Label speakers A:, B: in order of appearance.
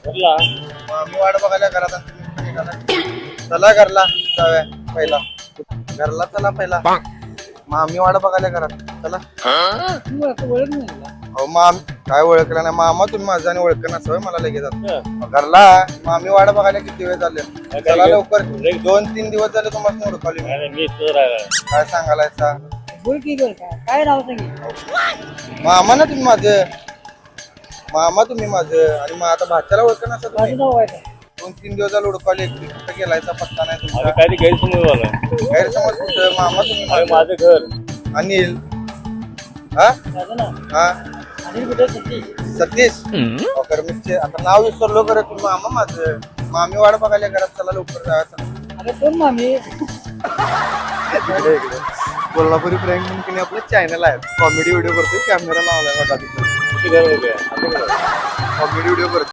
A: घरला
B: मी वाट बघायला घरात आणि तुम्ही कुठे निघाला? चला घरला जाऊया पहिला. घरला चला पहिला. मामी वाट बघायला घरात चला.
A: तू असं ओळख नाही मला.
B: अहो माम काय ओळखलं नाही मामा, तुम्ही माझा आणि ओळख नसावं मला लगेच आता.
A: हं.
B: घरला मामी वाट बघायला किती वेळ झाले? चला लवकर. 2-3 दिवस झाले तुम्हाला ओळखली मी.
A: अरे मी तुझं राहिला.
B: काय सांगायला?
A: बोल की गर काय नाव सांगितलं?
B: मामा ना तुम्ही माझं. मामा तुम्ही माझं आणि मग आता भाच्याला ओळख नसा तुम्ही.
A: माझं नाव आहे का?
B: 2-3 दिवस झाले ओळखले. कुठं गेलायचा पत्ता नाही
A: अरे
B: तुमचा.
A: काय ते गैरसमज झाला.
B: गैरसमज कुठं? मामा तुम्ही
A: अरे
B: माझं.
A: माझं घर
B: अनिल. हा
A: माझं नाव
B: हा
A: अनिल कुठे सतीश.
B: सतीश. करमितचे आता नाव विसरलो खरं तुम्ही मामा माझं. मामी वाट बघायला घरात चला लवकर जायचं.
A: अरे कोण मामी?
B: इकडे इकडे कोल्हापुरी फ्रेंड म्हणून की नाही आपलं चॅनल आहे. कॉमेडी व्हिडिओ करतोय. कॅमेरा लावलाय बघा तिथे.
A: किती घर वगैरे
B: कॉमेडी व्हिडिओ करतो.